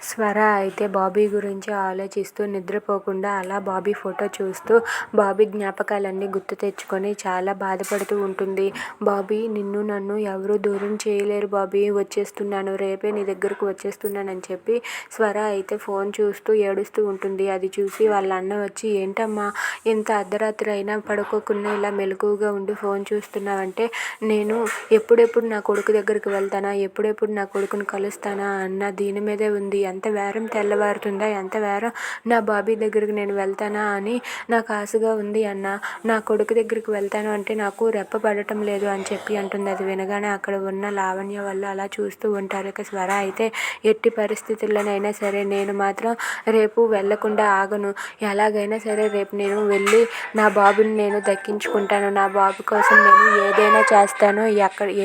స్వర అయితే బాబీ గురించి ఆలోచిస్తూ నిద్రపోకుండా అలా బాబీ ఫోటో చూస్తూ బాబీ జ్ఞాపకాలన్నీ గుర్తు తెచ్చుకొని చాలా బాధపడుతూ ఉంటుంది. బాబీ, నిన్ను నన్ను ఎవరూ దూరం చేయలేరు బాబీ, వచ్చేస్తున్నాను, రేపే నీ దగ్గరకు వచ్చేస్తున్నానని చెప్పి స్వర అయితే ఫోన్ చూస్తూ ఏడుస్తూ ఉంటుంది. అది చూసి వాళ్ళ అన్న వచ్చి, ఏంటమ్మా ఇంత అర్ధరాత్రి అయినా పడుకోకుండా ఇలా మెలకువగా ఉండి ఫోన్ చూస్తున్నావంటే, నేను ఎప్పుడెప్పుడు నా కొడుకు దగ్గరికి వెళ్తానా, ఎప్పుడెప్పుడు నా కొడుకుని కలుస్తానా అన్న దీని మీదే ఉంది. ఎంత వేరం తెల్లవారుతుందా, ఎంత వేరం నా బాబీ దగ్గరికి నేను వెళ్తానా అని నాకు ఆశగా ఉంది అన్న. నా కొడుకు దగ్గరికి వెళ్తాను అంటే నాకు రెప్ప పడటం లేదు అని చెప్పి అంటుంది. అది వినగానే అక్కడ ఉన్న లావణ్య వాళ్ళు అలా చూస్తూ ఉంటారు. ఇక స్వర అయితే, ఎట్టి పరిస్థితుల్లోనైనా సరే నేను మాత్రం రేపు వెళ్లకుండా ఆగను, ఎలాగైనా సరే రేపు నేను వెళ్ళి నా బాబుని నేను దక్కించుకుంటాను, నా బాబు కోసం నేను ఏదైనా చేస్తాను,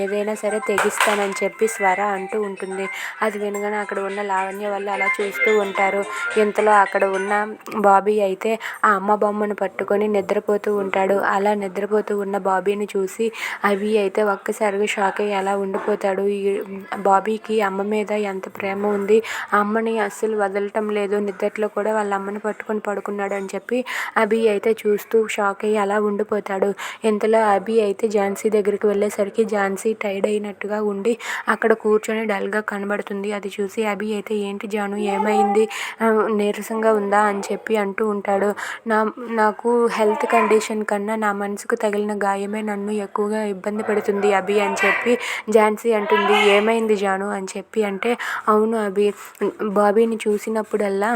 ఏదైనా సరే తెగిస్తానని చెప్పి స్వర అంటూ ఉంటుంది. అది వినగానే అక్కడ ఉన్న లావణ్య వాళ్ళు అలా చూస్తూ ఉంటారు. ఇంతలో అక్కడ ఉన్న బాబీ అయితే ఆ అమ్మ బొమ్మను పట్టుకొని నిద్రపోతూ ఉంటాడు. అలా నిద్రపోతూ ఉన్న బాబీని చూసి అవి అయితే ఒక్కసారిగా షాక్ అయ్యి అలా ఉండిపోతాడు. ఈ బాబీకి అమ్మ మీద ఎంత ప్రేమ ఉంది, ఆ అమ్మని అస్సలు వదలటం లేదు, నిద్రలో కూడా వాళ్ళ అమ్మని పట్టుకొని పడుకున్నాడు అని చెప్పి అభి అయితే చూస్తూ షాక్ అయ్యి అలా ఉండిపోతాడు. ఇంతలో అభి అయితే ఝాన్సీ దగ్గరికి వెళ్ళేసరికి ఝాన్సీ టైర్డ్ అయినట్టుగా ఉండి అక్కడ కూర్చొని డల్గా కనబడుతుంది. అది చూసి అభి అయితే, ఏంటి జాను ఏమైంది, నీరసంగా ఉందా అని చెప్పి అంటూ ఉంటాడు. నాకు హెల్త్ కండిషన్ కన్నా నా మనసుకు తగిలిన గాయమే నన్ను ఎక్కువగా ఇబ్బంది పెడుతుంది అభి అని చెప్పి ఝాన్సీ అంటుంది. ఏమైంది జాను అని చెప్పి అంటే, అవును అభి, బాబీని చూసినప్పుడల్లా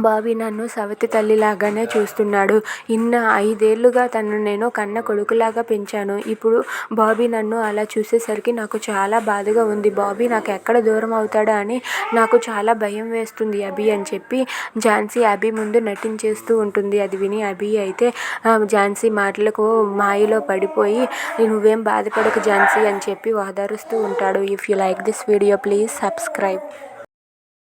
బాబీ నన్ను సవతి తల్లిలాగానే చూస్తున్నాడు. 5 ఏళ్లుగా తను నేను కన్న కొడుకులాగా పెంచాను. ఇప్పుడు బాబీ నన్ను అలా చూసేసరికి నాకు చాలా బాధగా ఉంది. బాబీ నాకు ఎక్కడ దూరం అవుతాడా అని నాకు చాలా భయం వేస్తుంది అభి అని చెప్పి ఝాన్సీ అభి ముందు నటించేస్తూ ఉంటుంది. అది విని అభి అయితే ఝాన్సీ మాటలకు మాయలో పడిపోయి, నువ్వేం బాధపడకు ఝాన్సీ అని చెప్పి ఓదారుస్తూ ఉంటాడు. If you like this video please subscribe.